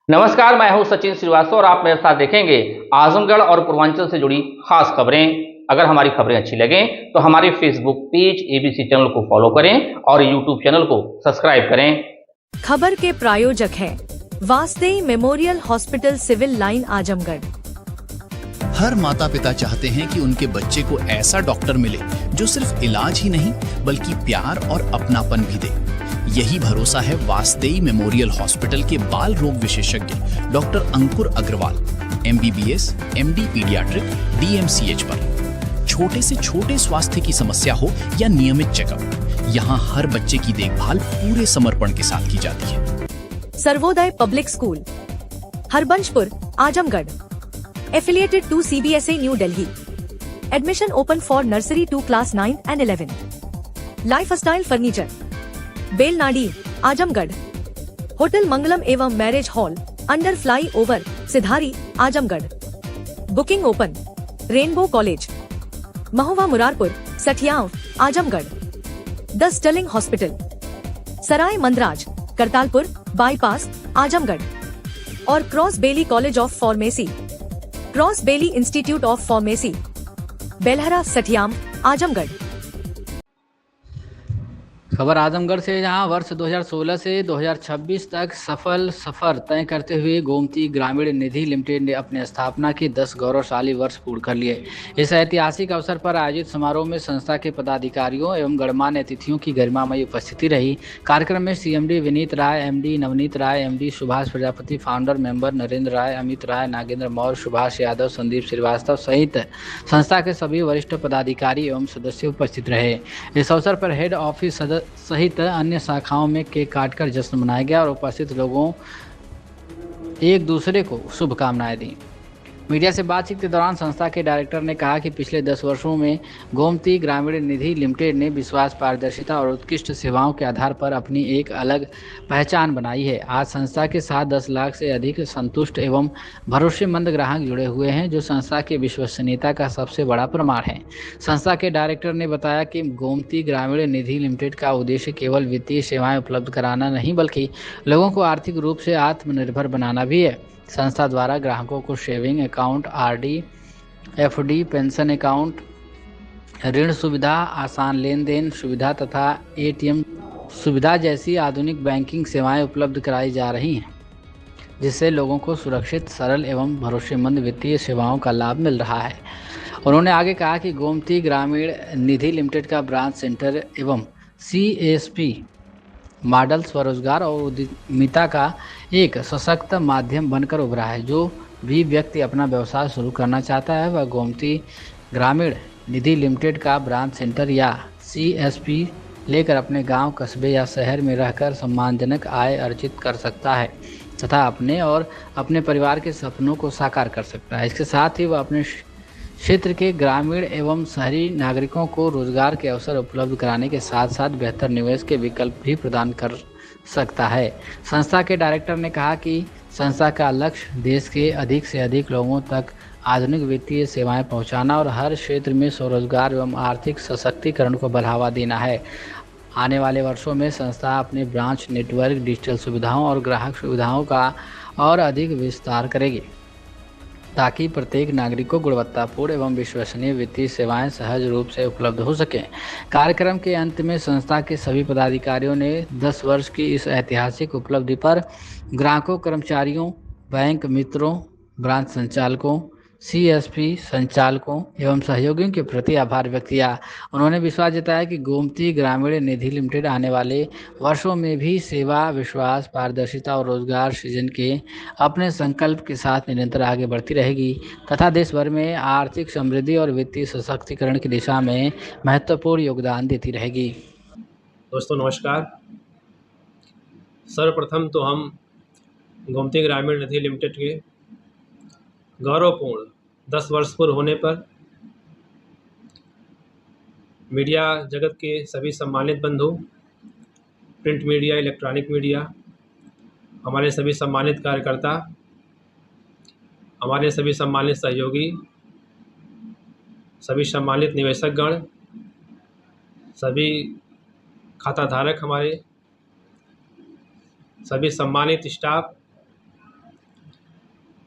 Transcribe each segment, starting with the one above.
नमस्कार, मैं हूं सचिन श्रीवास्तव और आप मेरे साथ देखेंगे आजमगढ़ और पूर्वांचल से जुड़ी खास खबरें। अगर हमारी खबरें अच्छी लगें तो हमारे फेसबुक पेज एबीसी चैनल को फॉलो करें और यूट्यूब चैनल को सब्सक्राइब करें। खबर के प्रायोजक हैं Vasdei memorial hospital, civil line, Azamgarh. हर माता पिता चाहते हैं कि उनके बच्चे को ऐसा डॉक्टर मिले जो सिर्फ इलाज ही नहीं बल्कि प्यार और अपनापन भी दे। यही भरोसा है वासदेई मेमोरियल हॉस्पिटल के बाल रोग विशेषज्ञ doctor Ankur Agrawal, MBBS, MD paediatric, DMCH पर। छोटे से छोटे स्वास्थ्य की समस्या हो या नियमित चेकअप, यहाँ हर बच्चे की देखभाल पूरे समर्पण के साथ की जाती है। Sarvodaya public school, Harbanspur, Azamgarh, affiliated to CBSE New Delhi. Admission open for nursery to class 9 and 11. Lifestyle furniture, Belnadi, Azamgarh. Hotel Mangalam एवं marriage hall, under flyover, Sidhari, Azamgarh. Booking open. Rainbow college, Mahua Murarpur, Sathiyav, Azamgarh. The Sterling hospital, Sarai Mandraj, Kartalpur bypass, Azamgarh. और Cross Bailey college of pharmacy, Cross Bailey institute of pharmacy, Belhara, Sathiyam, Azamgarh. खबर आजमगढ़ से, जहां वर्ष 2016 से 2026 तक सफल सफर तय करते हुए गोमती ग्रामीण निधि लिमिटेड ने अपने स्थापना के 10 गौरवशाली वर्ष पूर्ण कर लिए। इस ऐतिहासिक अवसर पर आयोजित समारोह में संस्था के पदाधिकारियों एवं गणमान्य अतिथियों की गरिमामयी उपस्थिति रही। कार्यक्रम में CMD Vineet Rai, MD Navneet Rai, MD Subhash Prajapati, founder member Narendra Rai, Amit Rai, Nagendra Maurya, Subhash Yadav, Sandeep Srivastava सहित संस्था के सभी वरिष्ठ पदाधिकारी एवं सदस्य उपस्थित रहे। इस अवसर पर हेड ऑफिस सहित अन्य शाखाओं में केक काटकर जश्न मनाया गया और उपस्थित लोगों एक दूसरे को शुभकामनाएं दी। मीडिया से बातचीत के दौरान संस्था के डायरेक्टर ने कहा कि पिछले 10 वर्षों में गोमती ग्रामीण निधि लिमिटेड ने विश्वास, पारदर्शिता और उत्कृष्ट सेवाओं के आधार पर अपनी एक अलग पहचान बनाई है। आज संस्था के साथ 10 लाख से अधिक संतुष्ट एवं भरोसेमंद ग्राहक जुड़े हुए हैं, जो संस्था की विश्वसनीयता का सबसे बड़ा प्रमाण है। संस्था के डायरेक्टर ने बताया कि गोमती ग्रामीण निधि लिमिटेड का उद्देश्य केवल वित्तीय सेवाएं उपलब्ध कराना नहीं बल्कि लोगों को आर्थिक रूप से आत्मनिर्भर बनाना भी है। संस्था द्वारा ग्राहकों को saving account, RD, FD, pension account, ऋण सुविधा, आसान लेन देन सुविधा तथा ATM सुविधा जैसी आधुनिक बैंकिंग सेवाएं उपलब्ध कराई जा रही हैं, जिससे लोगों को सुरक्षित, सरल एवं भरोसेमंद वित्तीय सेवाओं का लाभ मिल रहा है। उन्होंने आगे कहा कि गोमती ग्रामीण निधि लिमिटेड का ब्रांच सेंटर एवं CSP मॉडल स्वरोजगार और उद्यमिता का एक सशक्त माध्यम बनकर उभरा है। जो भी व्यक्ति अपना व्यवसाय शुरू करना चाहता है वह गोमती ग्रामीण निधि लिमिटेड का ब्रांच सेंटर या CSP लेकर अपने गांव, कस्बे या शहर में रहकर सम्मानजनक आय अर्जित कर सकता है तथा अपने और अपने परिवार के सपनों को साकार कर सकता है। इसके साथ ही वह अपने क्षेत्र के ग्रामीण एवं शहरी नागरिकों को रोजगार के अवसर उपलब्ध कराने के साथ साथ बेहतर निवेश के विकल्प भी प्रदान कर सकता है। संस्था के डायरेक्टर ने कहा कि संस्था का लक्ष्य देश के अधिक से अधिक लोगों तक आधुनिक वित्तीय सेवाएं पहुंचाना और हर क्षेत्र में स्वरोजगार एवं आर्थिक सशक्तिकरण को बढ़ावा देना है। आने वाले वर्षों में संस्था अपने ब्रांच नेटवर्क, डिजिटल सुविधाओं और ग्राहक सुविधाओं का और अधिक विस्तार करेगी ताकि प्रत्येक नागरिक को गुणवत्तापूर्ण एवं विश्वसनीय वित्तीय सेवाएं सहज रूप से उपलब्ध हो सकें। कार्यक्रम के अंत में संस्था के सभी पदाधिकारियों ने 10 वर्ष की इस ऐतिहासिक उपलब्धि पर ग्राहकों, कर्मचारियों, बैंक मित्रों, ब्रांच संचालकों, CSP संचालकों एवं सहयोगियों के प्रति आभार व्यक्त किया। उन्होंने विश्वास जताया कि गोमती ग्रामीण निधि लिमिटेड आने वाले वर्षों में भी सेवा, विश्वास, पारदर्शिता और रोजगार सृजन के अपने संकल्प के साथ निरंतर आगे बढ़ती रहेगी तथा देश भर में आर्थिक समृद्धि और वित्तीय सशक्तिकरण की दिशा में महत्वपूर्ण योगदान देती रहेगी। दोस्तों नमस्कार। सर्वप्रथम तो हम गोमती ग्रामीण निधि लिमिटेड के गौरवपूर्ण 10 वर्ष पूर्ण होने पर मीडिया जगत के सभी सम्मानित बंधु, प्रिंट मीडिया, इलेक्ट्रॉनिक मीडिया, हमारे सभी सम्मानित कार्यकर्ता, हमारे सभी सम्मानित सहयोगी, सभी सम्मानित निवेशकगण, सभी खाताधारक, हमारे सभी सम्मानित स्टाफ,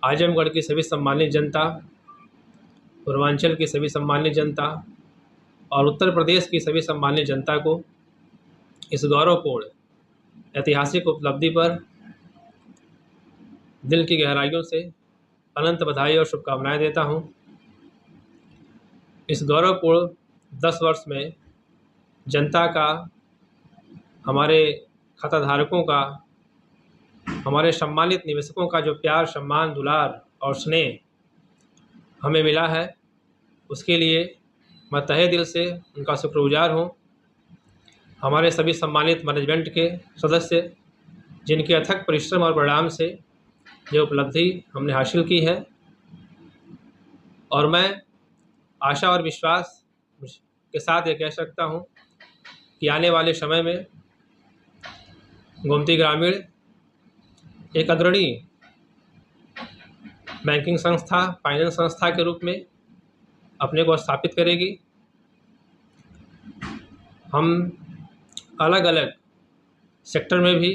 आजमगढ़ की सभी सम्मानित जनता, पूर्वांचल की सभी सम्मानित जनता और उत्तर प्रदेश की सभी सम्मानित जनता को इस गौरवपूर्ण ऐतिहासिक उपलब्धि पर दिल की गहराइयों से अनंत बधाई और शुभकामनाएं देता हूं। इस गौरवपूर्ण 10 वर्ष में जनता का, हमारे खाताधारकों का, हमारे सम्मानित निवेशकों का जो प्यार, सम्मान, दुलार और स्नेह हमें मिला है, उसके लिए मैं तहे दिल से उनका शुक्रगुजार हूँ। हमारे सभी सम्मानित मैनेजमेंट के सदस्य, जिनके अथक परिश्रम और परिणाम से ये उपलब्धि हमने हासिल की है, और मैं आशा और विश्वास के साथ ये कह सकता हूँ कि आने वाले समय में गोमती ग्रामीण एक अग्रणी बैंकिंग संस्था, फाइनेंस संस्था के रूप में अपने को स्थापित करेगी। हम अलग अलग सेक्टर में भी,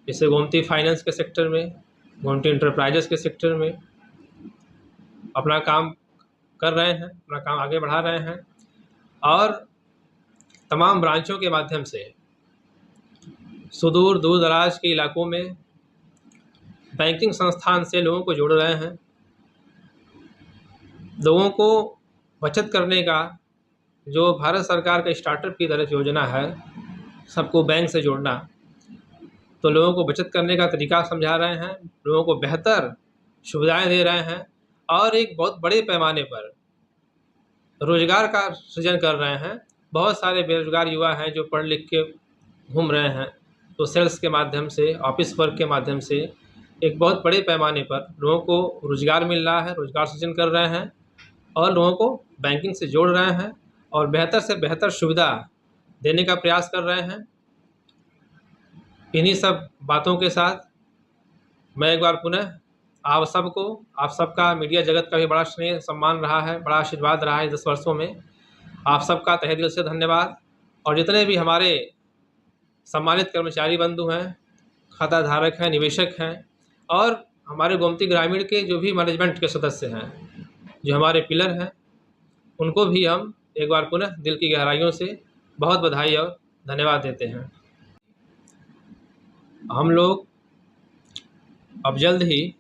जैसे गोमती फाइनेंस के सेक्टर में, गोमती इंटरप्राइजेस के सेक्टर में अपना काम कर रहे हैं, अपना काम आगे बढ़ा रहे हैं, और तमाम ब्रांचों के माध्यम से सुदूर दूर दराज के इलाकों में बैंकिंग संस्थान से लोगों को जोड़ रहे हैं। लोगों को बचत करने का जो भारत सरकार का स्टार्टअप की तरफ योजना है, सबको बैंक से जोड़ना, तो लोगों को बचत करने का तरीका समझा रहे हैं, लोगों को बेहतर सुविधाएं दे रहे हैं, और एक बहुत बड़े पैमाने पर रोज़गार का सृजन कर रहे हैं। बहुत सारे बेरोजगार युवा हैं जो पढ़ लिख के घूम रहे हैं, तो सेल्स के माध्यम से, ऑफिस वर्क के माध्यम से एक बहुत बड़े पैमाने पर लोगों को रोज़गार मिल रहा है, रोज़गार सृजन कर रहे हैं, और लोगों को बैंकिंग से जोड़ रहे हैं और बेहतर से बेहतर सुविधा देने का प्रयास कर रहे हैं। इन्हीं सब बातों के साथ मैं एक बार पुनः आप सबको, आप सबका, मीडिया जगत का भी बड़ा स्नेह सम्मान रहा है, बड़ा आशीर्वाद रहा है 10 वर्षों में। आप सबका तहे दिल से धन्यवाद। और जितने भी हमारे सम्मानित कर्मचारी बंधु हैं, खाताधारक हैं, निवेशक हैं, और हमारे गोमती ग्रामीण के जो भी मैनेजमेंट के सदस्य हैं, जो हमारे पिलर हैं, उनको भी हम एक बार पुनः दिल की गहराइयों से बहुत बधाई और धन्यवाद देते हैं। हम लोग अब जल्द ही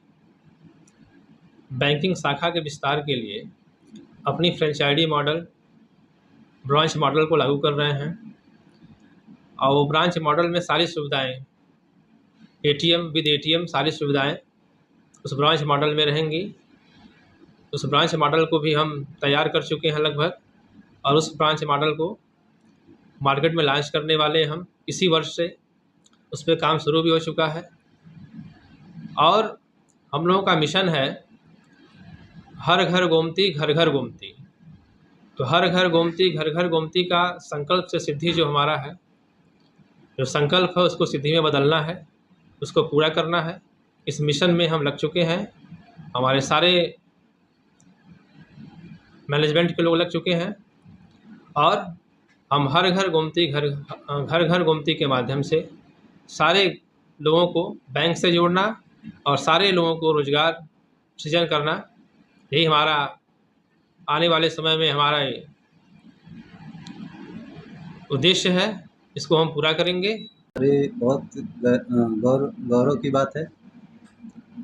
बैंकिंग शाखा के विस्तार के लिए अपनी फ्रेंचाइजी मॉडल, ब्रांच मॉडल को लागू कर रहे हैं, और वो ब्रांच मॉडल में सारी सुविधाएं, एटीएम विद एटीएम सारी सुविधाएं उस ब्रांच मॉडल में रहेंगी। उस ब्रांच मॉडल को भी हम तैयार कर चुके हैं लगभग, और उस ब्रांच मॉडल को मार्केट में लॉन्च करने वाले हम इसी वर्ष से। उस पर काम शुरू भी हो चुका है, और हम लोगों का मिशन है हर घर गोमती, घर घर गोमती। तो हर घर गोमती, घर घर गोमती का संकल्प से सिद्धि जो हमारा है, जो संकल्प है, उसको सिद्धि में बदलना है, उसको पूरा करना है। इस मिशन में हम लग चुके हैं, हमारे सारे मैनेजमेंट के लोग लग चुके हैं, और हम हर घर गोमती, घर घर गोमती के माध्यम से सारे लोगों को बैंक से जोड़ना और सारे लोगों को रोज़गार सृजन करना, यही हमारा आने वाले समय में हमारा उद्देश्य है। इसको हम पूरा करेंगे। ये बहुत गौरव की बात है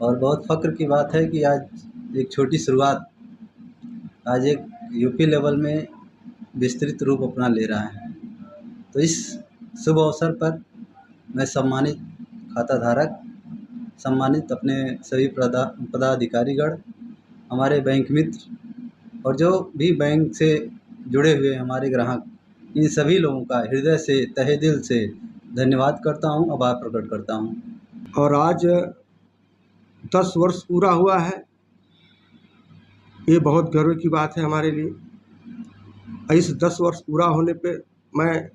और बहुत फ़ख्र की बात है कि आज एक छोटी शुरुआत आज एक यूपी लेवल में विस्तृत रूप अपना ले रहा है। तो इस शुभ अवसर पर मैं सम्मानित खाताधारक, सम्मानित अपने सभी पदाधिकारीगण, हमारे बैंक मित्र और जो भी बैंक से जुड़े हुए हमारे ग्राहक, इन सभी लोगों का हृदय से, तहे दिल से धन्यवाद करता हूँ, आभार प्रकट करता हूँ। और आज 10 वर्ष पूरा हुआ है, ये बहुत गर्व की बात है हमारे लिए। इस 10 वर्ष पूरा होने पे मैं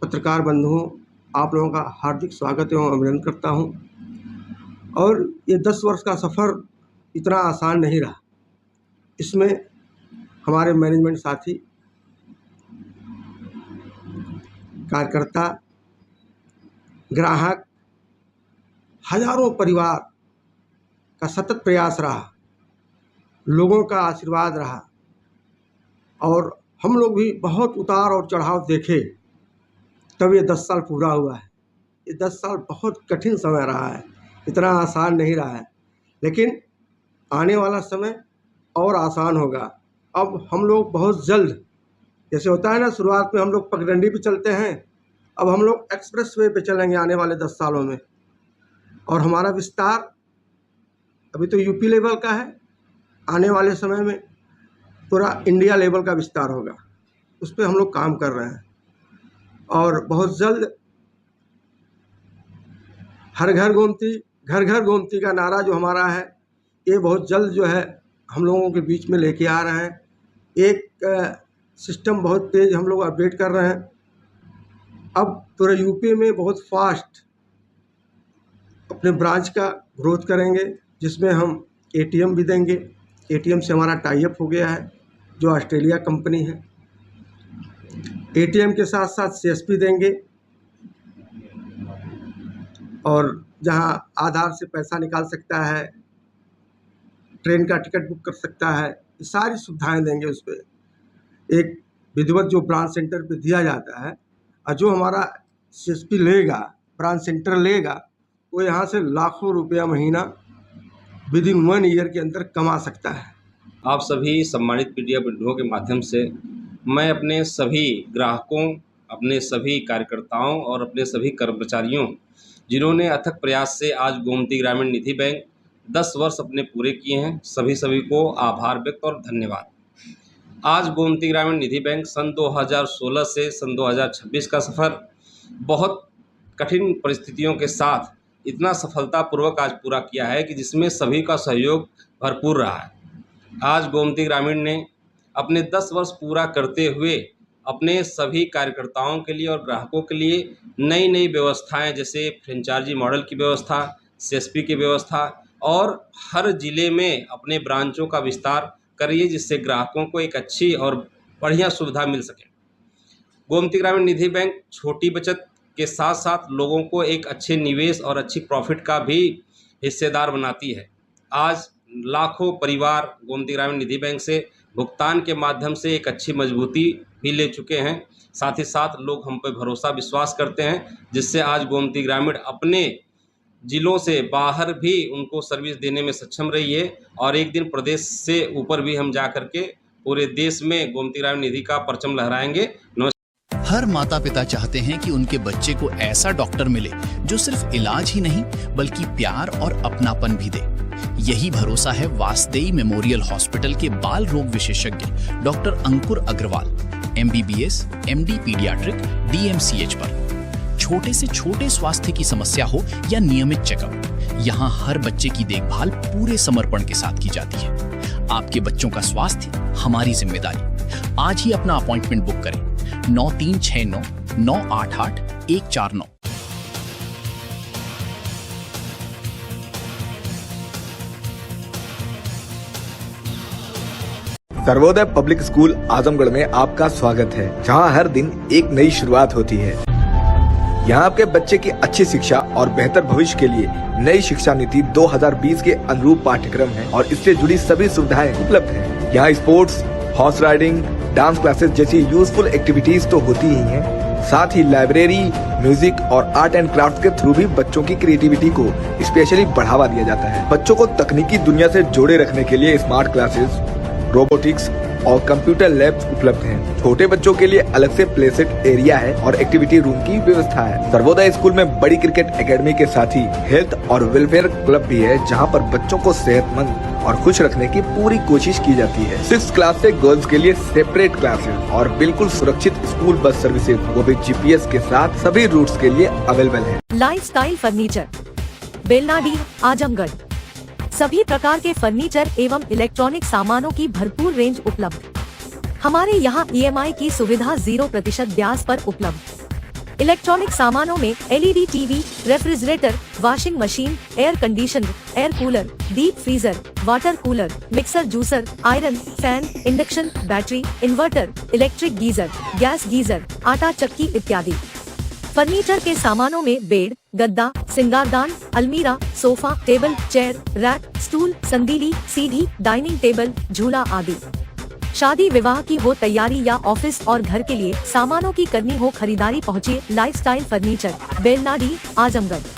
पत्रकार बंधुओं, आप लोगों का हार्दिक स्वागत एवं अभिनंदन करता हूँ। और ये 10 वर्ष का सफ़र इतना आसान नहीं रहा। इसमें हमारे मैनेजमेंट साथी, कार्यकर्ता, ग्राहक, हजारों परिवार का सतत प्रयास रहा, लोगों का आशीर्वाद रहा और हम लोग भी बहुत उतार और चढ़ाव देखे, तब ये 10 साल पूरा हुआ है। ये 10 साल बहुत कठिन समय रहा है, इतना आसान नहीं रहा है, लेकिन आने वाला समय और आसान होगा। अब हम लोग बहुत जल्द, जैसे होता है ना शुरुआत में हम लोग पगडंडी पे चलते हैं, अब हम लोग एक्सप्रेस वे पे चलेंगे आने वाले 10 सालों में। और हमारा विस्तार अभी तो यूपी लेवल का है, आने वाले समय में पूरा इंडिया लेवल का विस्तार होगा, उस पर हम लोग काम कर रहे हैं। और बहुत जल्द हर घर गोमती, घर घर गोमती का नारा जो हमारा है, ये बहुत जल्द जो है हम लोगों के बीच में लेके आ रहे हैं। एक सिस्टम बहुत तेज़ हम लोग अपडेट कर रहे हैं। अब पूरे यूपी में बहुत फास्ट अपने ब्रांच का ग्रोथ करेंगे, जिसमें हम एटीएम भी देंगे। एटीएम से हमारा टाई अप हो गया है, जो ऑस्ट्रेलिया कंपनी है। एटीएम के साथ साथ सीएसपी देंगे, और जहां आधार से पैसा निकाल सकता है, ट्रेन का टिकट बुक कर सकता है, ये सारी सुविधाएं देंगे। उस पर एक विधिवत जो ब्रांच सेंटर पे दिया जाता है, और जो हमारा सीएसपी लेगा, ब्रांच सेंटर लेगा, वो यहाँ से लाखों रुपया महीना विद इन 1 ईयर के अंदर कमा सकता है। आप सभी सम्मानित मीडिया बंधुओं के माध्यम से मैं अपने सभी ग्राहकों, अपने सभी कार्यकर्ताओं और अपने सभी कर्मचारियों, जिन्होंने अथक प्रयास से आज गोमती ग्रामीण निधि बैंक 10 वर्ष अपने पूरे किए हैं, सभी को आभार व्यक्त और धन्यवाद। आज गोमती ग्रामीण निधि बैंक सन 2016 से सन 2026 का सफ़र बहुत कठिन परिस्थितियों के साथ इतना सफलतापूर्वक आज पूरा किया है कि जिसमें सभी का सहयोग भरपूर रहा है। आज गोमती ग्रामीण ने अपने 10 वर्ष पूरा करते हुए अपने सभी कार्यकर्ताओं के लिए और ग्राहकों के लिए नई नई व्यवस्थाएं, जैसे फ्रेंचाइजी मॉडल की व्यवस्था, सीएसपी की व्यवस्था, और हर ज़िले में अपने ब्रांचों का विस्तार करिए, जिससे ग्राहकों को एक अच्छी और बढ़िया सुविधा मिल सके। गोमती ग्रामीण निधि बैंक छोटी बचत के साथ साथ लोगों को एक अच्छे निवेश और अच्छी प्रॉफिट का भी हिस्सेदार बनाती है। आज लाखों परिवार गोमती ग्रामीण निधि बैंक से भुगतान के माध्यम से एक अच्छी मजबूती भी ले चुके हैं। साथ ही साथ लोग हम पे भरोसा विश्वास करते हैं, जिससे आज गोमती ग्रामीण अपने ज़िलों से बाहर भी उनको सर्विस देने में सक्षम रही है, और एक दिन प्रदेश से ऊपर भी हम जा कर के पूरे देश में गोमती ग्रामीण निधि का परचम लहराएंगे। हर माता पिता चाहते हैं कि उनके बच्चे को ऐसा डॉक्टर मिले जो सिर्फ इलाज ही नहीं बल्कि प्यार और अपनापन भी दे। यही भरोसा है वासदेई मेमोरियल हॉस्पिटल के बाल रोग विशेषज्ञ doctor Ankur Agrawal, MBBS, MD paediatric, DMCH पर। छोटे से छोटे स्वास्थ्य की समस्या हो या नियमित चेकअप, यहाँ हर बच्चे की देखभाल पूरे समर्पण के साथ की जाती है। आपके बच्चों का स्वास्थ्य हमारी जिम्मेदारी। आज ही अपना अपॉइंटमेंट बुक करें 9369 988 149। सर्वोदय पब्लिक स्कूल आजमगढ़ में आपका स्वागत है, जहां हर दिन एक नई शुरुआत होती है। यहां आपके बच्चे की अच्छी शिक्षा और बेहतर भविष्य के लिए नई शिक्षा नीति 2020 के अनुरूप पाठ्यक्रम है और इससे जुड़ी सभी सुविधाएं उपलब्ध हैं। यहाँ sports, horse riding, dance classes जैसी यूजफुल एक्टिविटीज तो होती ही हैं, साथ ही लाइब्रेरी, म्यूजिक और आर्ट एंड क्राफ्ट के थ्रू भी बच्चों की क्रिएटिविटी को स्पेशली बढ़ावा दिया जाता है। बच्चों को तकनीकी दुनिया से जोड़े रखने के लिए स्मार्ट क्लासेस, रोबोटिक्स और कंप्यूटर लैब्स उपलब्ध हैं। छोटे बच्चों के लिए अलग से प्ले सेट एरिया है और एक्टिविटी रूम की व्यवस्था है। सर्वोदय स्कूल में बड़ी क्रिकेट एकेडमी के साथ ही हेल्थ और वेलफेयर क्लब भी है, जहां पर बच्चों को सेहतमंद और खुश रखने की पूरी कोशिश की जाती है। 6th क्लास से गर्ल्स के लिए सेपरेट क्लासेस और बिल्कुल सुरक्षित स्कूल बस सर्विसेज, वो भी GPS के साथ सभी रूट्स के लिए अवेलेबल है। Lifestyle furniture, Belnadi, Azamgarh. सभी प्रकार के फर्नीचर एवं इलेक्ट्रॉनिक सामानों की भरपूर रेंज उपलब्ध। हमारे यहाँ EMI की सुविधा 0% ब्याज पर उपलब्ध। इलेक्ट्रॉनिक सामानों में LED TV, refrigerator, washing machine, air conditioner, air cooler, deep freezer, water cooler, mixer juicer, iron, fan, induction, battery, inverter, electric geyser, gas geyser, आटा चक्की इत्यादि। फर्नीचर के सामानों में बेड, गद्दा, सिंगारदान, अलमीरा, sofa, table, chair, rack, stool, संदीली, सीढ़ी, डाइनिंग टेबल, झूला आदि। शादी विवाह की हो तैयारी या ऑफिस और घर के लिए सामानों की करनी हो खरीदारी, पहुँचिए लाइफस्टाइल फर्नीचर, बेलनाडी, आजमगढ़।